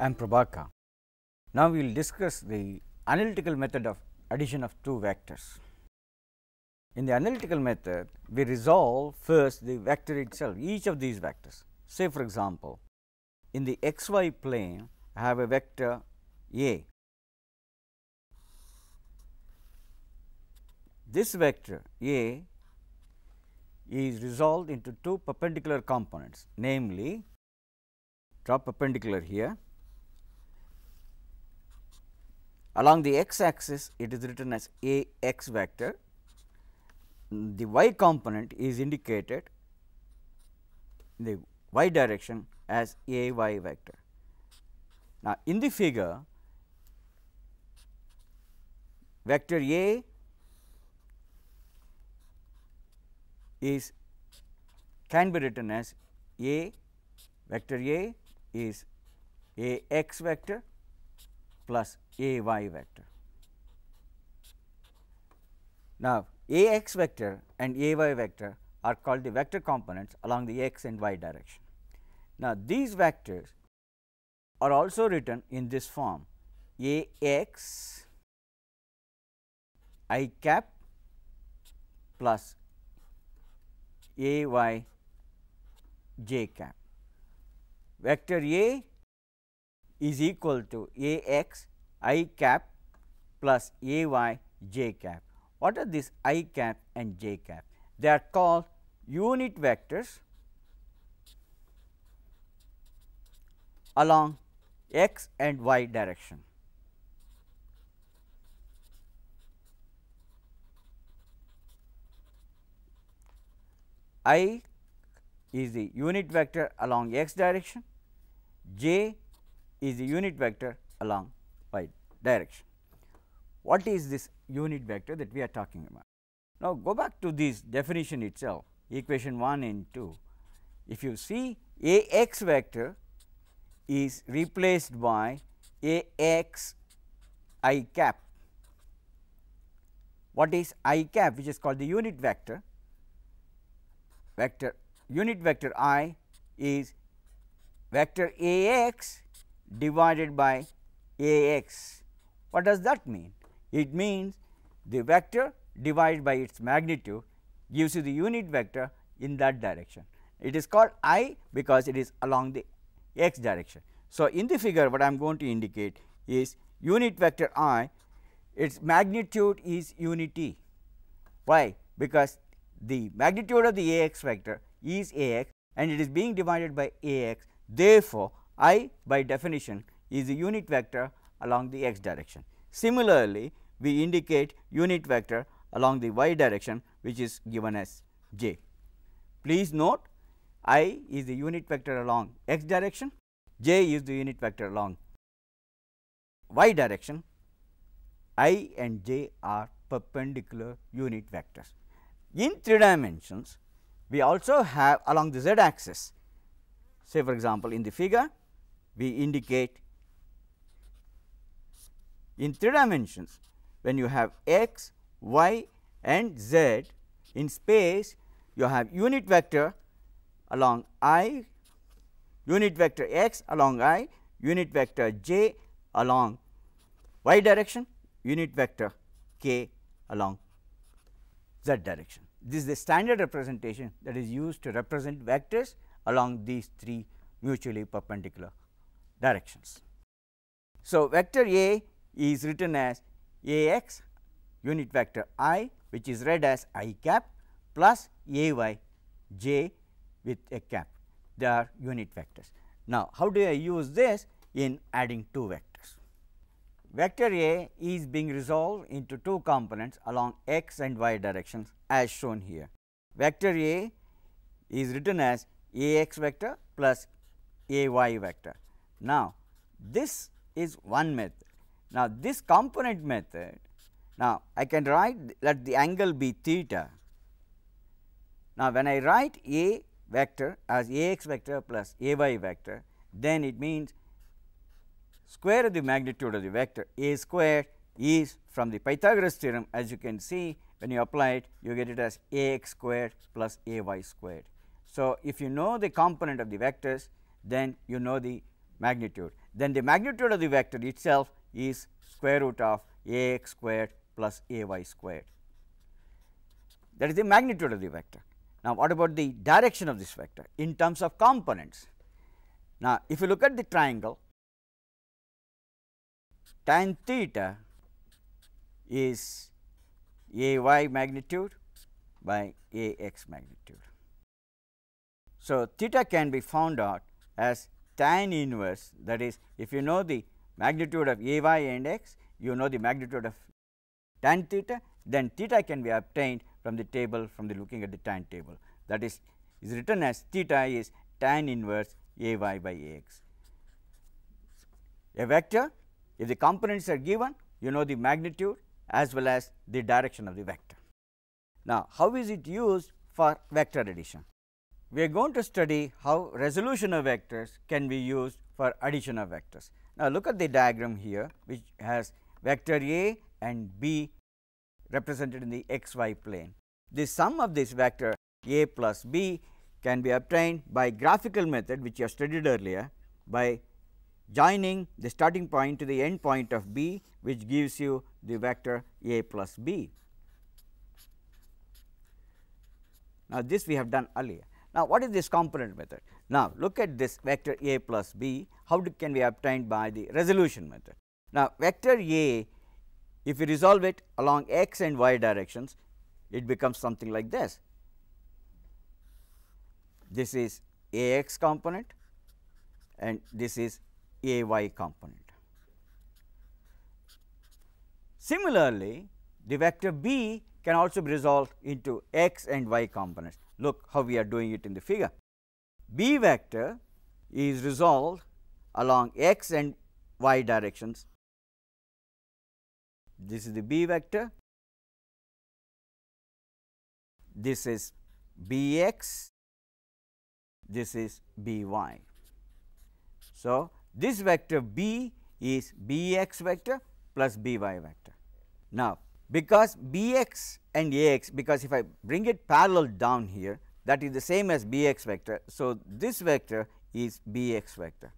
am Prabhakar. Now, we will discuss the analytical method of addition of two vectors. In the analytical method, we resolve first the vector itself, each of these vectors. Say for example, in the xy plane, I have a vector A. This vector A is resolved into two perpendicular components, namely, draw perpendicular here. Along the x axis, it is written as A x vector. The y component is indicated in the y direction as A y vector. Now, in the figure, vector A can be written as vector A is A x vector plus A y vector. Now, A x vector and A y vector are called the vector components along the x and y direction. Now, these vectors are also written in this form A x I cap plus A y j cap. Vector A is equal to A x I cap plus A y j cap. What are these I cap and j cap? They are called unit vectors along x and y direction. I is the unit vector along x direction, j is the unit vector along y direction. What is this unit vector that we are talking about? Now, go back to this definition itself, equation 1 and 2. If you see, A x vector is replaced by A x I cap. What is I cap, which is called the unit vector? Unit vector I is vector A x divided by A x. What does that mean? It means the vector divided by its magnitude gives you the unit vector in that direction. It is called I because it is along the x direction. So, in the figure what I am going to indicate is unit vector I, its magnitude is unity. Why? Because the magnitude of the A x vector is A x and it is being divided by A x. Therefore, I by definition is the unit vector along the x direction. Similarly, we indicate unit vector along the y direction, which is given as j. Please note, I is the unit vector along x direction, j is the unit vector along y direction. I and j are perpendicular unit vectors. In 3 dimensions, we also have along the z axis. Say for example, in the figure, we indicate in 3 dimensions, when you have x, y and z in space, you have unit vector along I, unit vector x along I, unit vector j along y direction, unit vector k along z direction. This is the standard representation that is used to represent vectors along these 3 mutually perpendicular directions. So, vector A is written as A x unit vector I, which is read as I cap plus A y j with a cap. They are unit vectors. Now, how do I use this in adding two vectors? Vector A is being resolved into two components along x and y directions as shown here. Vector A is written as A x vector plus A y vector. Now, this is one method. Now, this component method, now I can write let the angle be theta. Now, when I write A vector as A x vector plus A y vector, then it means square of the magnitude of the vector A square is from the Pythagoras theorem. As you can see, when you apply it, you get it as A x squared plus A y squared. So, if you know the component of the vectors, then you know the magnitude, then the magnitude of the vector itself is square root of a x squared plus a y squared. That is the magnitude of the vector. Now, what about the direction of this vector in terms of components? Now, if you look at the triangle, tan theta is a y magnitude by a x magnitude. So, theta can be found out as tan inverse, that is, if you know the magnitude of a y and x, you know the magnitude of tan theta, then theta can be obtained from the table, from the looking at the tan table, that is written as theta is tan inverse a y by a x. A vector, if the components are given, you know the magnitude as well as the direction of the vector. Now, how is it used for vector addition? We are going to study how resolution of vectors can be used for addition of vectors. Now, look at the diagram here, which has vector A and B represented in the x y plane. The sum of this vector A plus B can be obtained by graphical method, which you have studied earlier, by joining the starting point to the end point of B, which gives you the vector A plus B. Now, this we have done earlier. Now, what is this component method? Now, look at this vector A plus B, how can be obtained by the resolution method. Now, vector A, if you resolve it along x and y directions, it becomes something like this. This is a x component and this is a y component. Similarly, the vector B can also be resolved into x and y components. Look how we are doing it in the figure. B vector is resolved along x and y directions. This is the B vector, this is Bx, this is By. So, this vector B is Bx vector plus By vector. Now, because Bx and Ax, because if I bring it parallel down here, that is the same as Bx vector. So, this vector is Bx vector.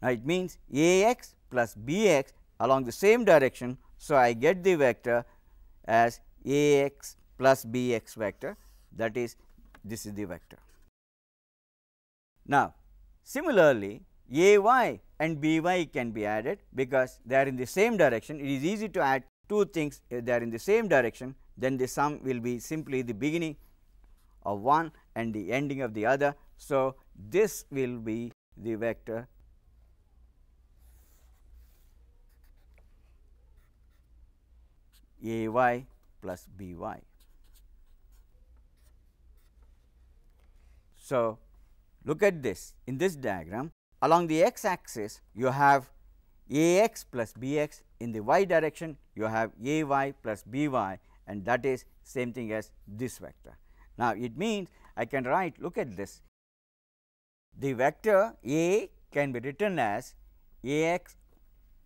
Now, it means Ax plus Bx along the same direction. So, I get the vector as Ax plus Bx vector, that is, this is the vector. Now, similarly, Ay and By can be added because they are in the same direction. It is easy to add two things if they are in the same direction, then the sum will be simply the beginning of one and the ending of the other. So, this will be the vector Ay plus By. So, look at this in this diagram, along the x axis you have Ax plus Bx, in the y direction you have Ay plus By, and that is same thing as this vector. Now, it means I can write, look at this, the vector A can be written as Ax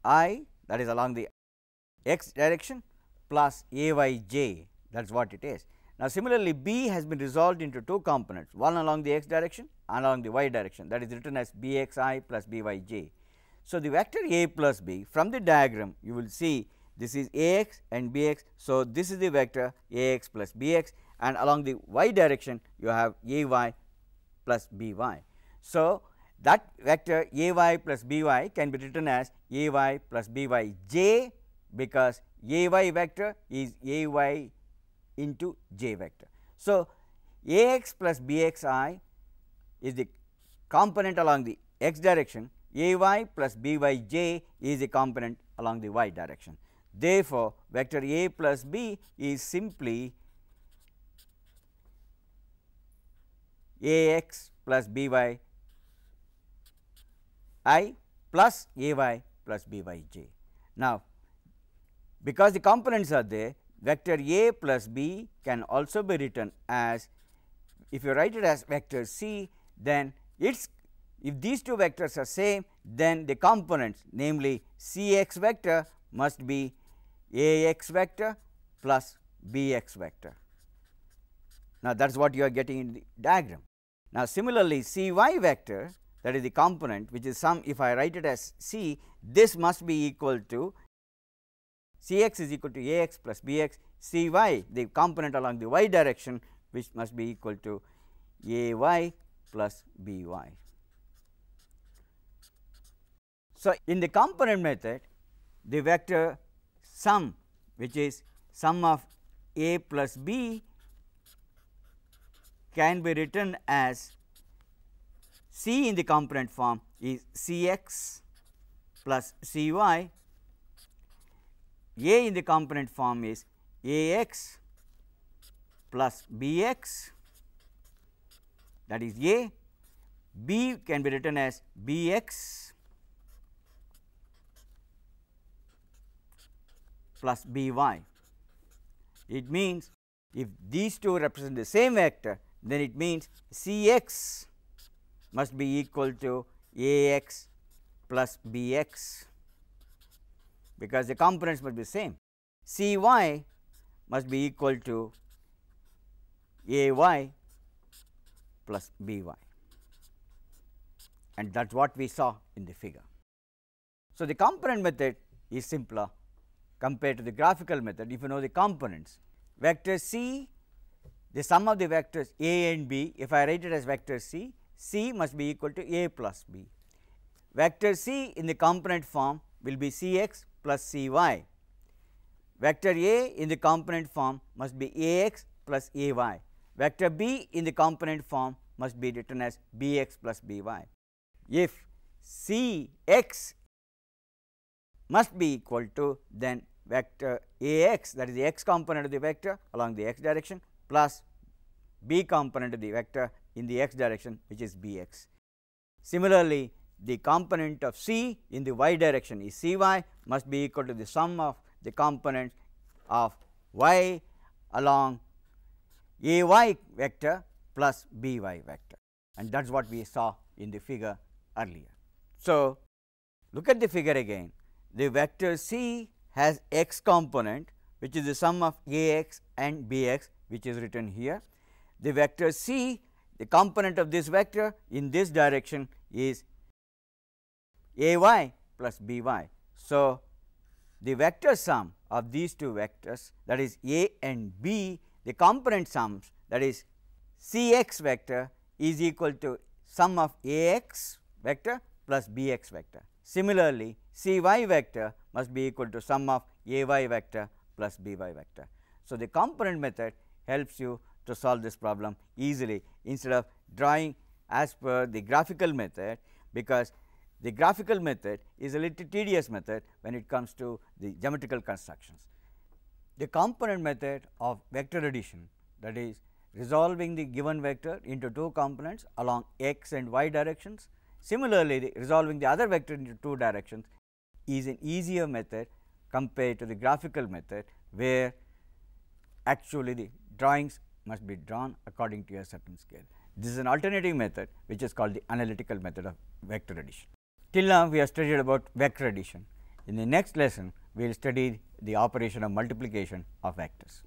I, that is along the x direction, plus Ayj, that is what it is. Now, similarly, B has been resolved into two components, one along the x direction and along the y direction, that is written as Bxi plus Byj. So, the vector A plus B, from the diagram you will see this is Ax and Bx. So, this is the vector Ax plus Bx, and along the y direction you have Ay plus By. So, that vector Ay plus By can be written as Ay plus Byj, because Ay vector is Ay into j vector. So, Ax plus Bxi is the component along the x direction, Ay plus Byj is the component along the y direction. Therefore, vector A plus B is simply Ax plus By I plus Ay plus Byj. Now, because the components are there, vector A plus B can also be written as, if you write it as vector C, then its, if these two vectors are same, then the components, namely Cx vector must be Ax vector plus Bx vector. Now, that is what you are getting in the diagram. Now, similarly, Cy vector that is the component which is sum, if I write it as C, this must be equal to C x is equal to A x plus B x, C y the component along the y direction which must be equal to A y plus B y. So, in the component method, the vector sum, which is sum of A plus B, can be written as C in the component form is C x plus C y, A in the component form is A x plus B x, that is A, B can be written as B x plus B y. It means if these two represent the same vector, then it means C x must be equal to A x plus B x, because the components must be same. C y must be equal to A y plus B y, and that is what we saw in the figure. So, the component method is simpler compared to the graphical method if you know the components. Vector C, the sum of the vectors A and B, if I write it as vector C, C must be equal to A plus B. Vector C in the component form will be C x plus C y. Vector A in the component form must be A x plus A y. Vector B in the component form must be written as B x plus B y. If C x must be equal to, then vector A x, that is the x component of the vector along the x direction, plus B component of the vector in the x direction, which is B x. Similarly, the component of C in the y direction is C y, must be equal to the sum of the components of y along A y vector plus B y vector, and that is what we saw in the figure earlier. So, look at the figure again. The vector C has x component, which is the sum of A x and B x, which is written here. The vector C, the component of this vector in this direction is A y plus B y. So, the vector sum of these two vectors, that is A and B, the component sums, that is C x vector is equal to sum of A x vector plus B x vector. Similarly, C y vector must be equal to sum of A y vector plus B y vector. So, the component method helps you to solve this problem easily instead of drawing as per the graphical method, because the graphical method is a little tedious method when it comes to the geometrical constructions. The component method of vector addition, that is resolving the given vector into two components along x and y directions. Similarly, resolving the other vector into two directions is an easier method compared to the graphical method, where actually the drawings must be drawn according to a certain scale. This is an alternative method which is called the analytical method of vector addition. Till now we have studied about vector addition. In the next lesson we will study the operation of multiplication of vectors.